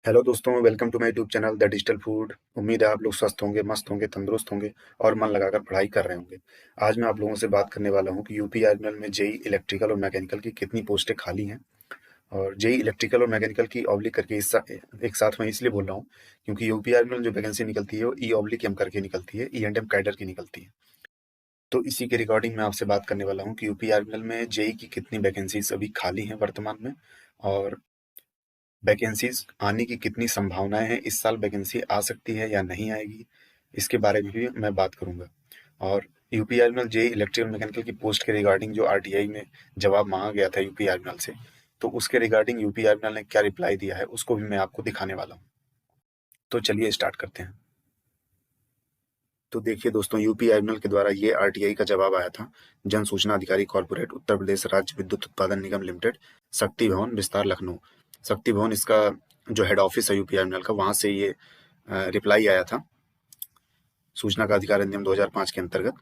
Hello दोस्तों, welcome to my YouTube channel the digital food. उम्मीद है आप लोग स्वस्थ होंगे, मस्त होंगे, तंदुरुस्त होंगे और मन लगाकर पढ़ाई कर रहे होंगे। आज मैं आप लोगों से बात करने वाला हूं कि यूपीआईएमएल में जेई इलेक्ट्रिकल और मैकेनिकल की कितनी पोस्टें खाली हैं। और जेई इलेक्ट्रिकल और मैकेनिकल की ऑब्लिक करके एक साथ मैं इसलिए बोल रहा हूँ क्योंकि यूपीआईएमएल जो वैकेंसी निकलती है वो ई ऑब्लिक एम करके निकलती है, ई एंड एम कैडर की निकलती है। तो इसी के रिगार्डिंग मैं आपसे बात करने वाला हूँ कि यूपीआईएमएल में जेई की कितनी वैकेंसीज अभी खाली हैं वर्तमान में, और वैकेंसीज आने की कितनी संभावनाएं हैं, इस साल वैकेंसी आ सकती है या नहीं आएगी, इसके बारे में भी मैं बात करूंगा। और यूपीआईएमएल जेई इलेक्ट्रिकल मैकेनिकल की पोस्ट के रिगार्डिंग जो आरटीआई में जवाब मांगा गया था यूपीआईएमएल से, तो उसके रिगार्डिंग यूपीआईएमएल ने क्या रिप्लाई दिया है उसको भी मैं आपको दिखाने वाला हूँ। तो चलिए स्टार्ट करते हैं। तो देखिए दोस्तों, यूपीआईएमएल के द्वारा ये आरटीआई का जवाब आया था। जन सूचना अधिकारी कॉर्पोरेट, उत्तर प्रदेश राज्य विद्युत उत्पादन निगम लिमिटेड, शक्ति भवन, विस्तार लखनऊ। शक्ति भवन इसका जो हेड ऑफिस है यूपीआईएमएल का, वहां से ये रिप्लाई आया था सूचना का अधिकार अधिनियम 2005 के अंतर्गत।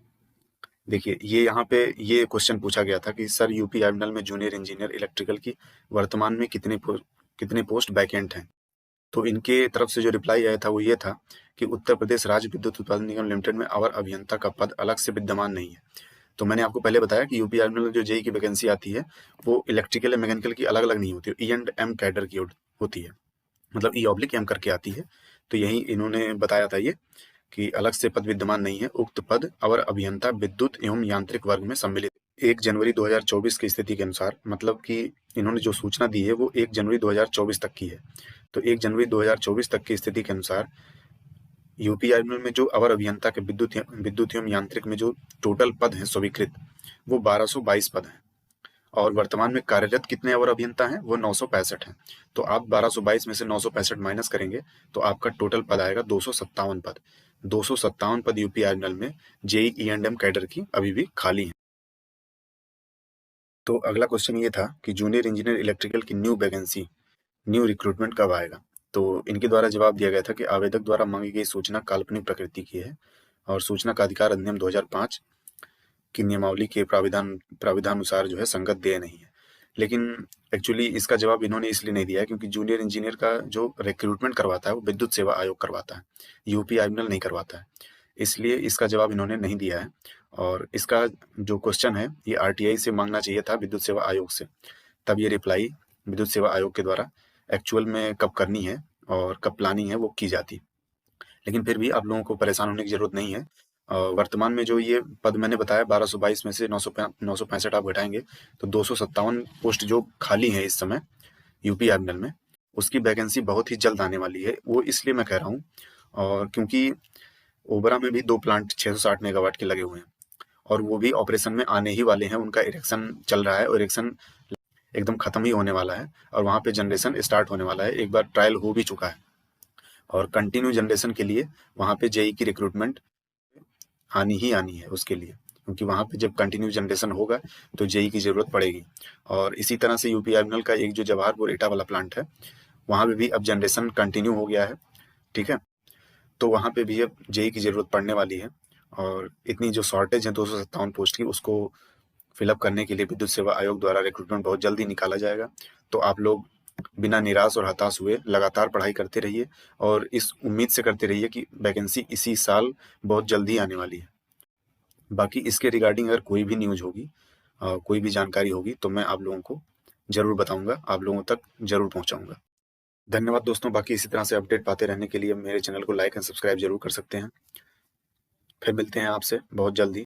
देखिए, ये यहाँ पे ये क्वेश्चन पूछा गया था कि सर यूपीआईएमएल में जूनियर इंजीनियर इलेक्ट्रिकल की वर्तमान में कितने पोस्ट वैकेंट हैं। तो इनके तरफ से जो रिप्लाई आया था वो ये था कि उत्तर प्रदेश राज्य विद्युत उत्पादन निगम लिमिटेड में अवर अभियंता का पद अलग से विद्यमान नहीं है। तो मैंने आपको पहले बताया कि यूपीआईएमएल में जो जेई की वैकेंसी आती है वो इलेक्ट्रिकल या मैकेनिकल की अलग अलग नहीं होती, ई एंड एम कैडर की होती है, मतलब ई ऑब्लिक एम करके आती है। तो यही इन्होंने बताया था ये कि अलग से पद विद्यमान नहीं है। उक्त पद अवर अभियंता विद्युत एवं यांत्रिक वर्ग में सम्मिलित 1 जनवरी 2024 की स्थिति के अनुसार, मतलब कि इन्होंने जो सूचना दी है वो 1 जनवरी 2024 तक की है। तो 1 जनवरी 2024 तक की स्थिति के अनुसार यूपीआईएमएल में जो अवर अभियंता के विद्युत एवं यांत्रिक में जो टोटल पद हैं स्वीकृत, वो 1222 पद हैं। और वर्तमान में कार्यरत कितने अवर अभियंता हैं, वो 965 हैं। तो आप 1222 में से 965 माइनस करेंगे तो आपका टोटल पद आएगा 257 पद। 257 पद यूपीआईएमएल में JE E and M cadre की अभी भी खाली हैं। तो अगला क्वेश्चन ये था कि जूनियर इंजीनियर इलेक्ट्रिकल की न्यू वैकेंसी, न्यू रिक्रूटमेंट कब आएगा। तो इनके द्वारा जवाब दिया गया था कि आवेदक द्वारा मांगी गई सूचना काल्पनिक प्रकृति की है और सूचना का अधिकार अधिनियम 2005 की नियमावली के प्राविधानुसार जो है संगत देय नहीं है। लेकिन एक्चुअली इसका जवाब इन्होंने इसलिए नहीं दिया है क्योंकि जूनियर इंजीनियर का जो रिक्रूटमेंट करवाता है वो विद्युत सेवा आयोग करवाता है, यूपीआईएमएल नहीं करवाता है। इसलिए इसका जवाब इन्होंने नहीं दिया है। और इसका जो क्वेश्चन है ये आरटीआई से मांगना चाहिए था, विद्युत सेवा आयोग से, तब ये रिप्लाई विद्युत सेवा आयोग के द्वारा एक्चुअल में कब करनी है और कब प्लानिंग है वो की जाती। लेकिन फिर भी आप लोगों को परेशान होने की जरूरत नहीं है। वर्तमान में जो ये पद मैंने बताया 1222 में से 965 आप घटाएंगे तो 257 पोस्ट जो खाली है इस समय यूपीआईएमएल में, उसकी वैकेंसी बहुत ही जल्द आने वाली है। वो इसलिए मैं कह रहा हूँ और क्योंकि ओबरा में भी 2 प्लांट 660 मेगावाट के लगे हुए हैं और वो भी ऑपरेशन में आने ही वाले हैं। उनका इरेक्शन चल रहा है और इरेक्शन एकदम खत्म ही होने वाला है और वहां पे जनरेशन स्टार्ट होने वाला है। एक बार ट्रायल हो भी चुका है और कंटिन्यू जनरेशन के लिए वहां पे जेई की रिक्रूटमेंट आनी ही आनी है उसके लिए, क्योंकि वहां पे जब कंटिन्यू जनरेशन होगा तो जेई की जरूरत पड़ेगी। और इसी तरह से यूपीआईएमएल का एक जो जवाहरपुर एटा वाला प्लांट है वहां पे भी अब जनरेशन कंटिन्यू हो गया है, ठीक है। तो वहां पे भी अब जेई की जरूरत पड़ने वाली है और इतनी जो शॉर्टेज है 257 पोस्ट की, उसको फिलअप करने के लिए विद्युत सेवा आयोग द्वारा रिक्रूटमेंट बहुत जल्दी निकाला जाएगा। तो आप लोग बिना निराश और हताश हुए लगातार पढ़ाई करते रहिए और इस उम्मीद से करते रहिए कि वैकेंसी इसी साल बहुत जल्दी आने वाली है। बाकी इसके रिगार्डिंग अगर कोई भी न्यूज होगी, कोई भी जानकारी होगी तो मैं आप लोगों को जरूर बताऊंगा, आप लोगों तक जरूर पहुंचाऊंगा। धन्यवाद दोस्तों। बाकी इसी तरह से अपडेट पाते रहने के लिए मेरे चैनल को लाइक एंड सब्सक्राइब जरूर कर सकते हैं। फिर मिलते हैं आपसे बहुत जल्दी।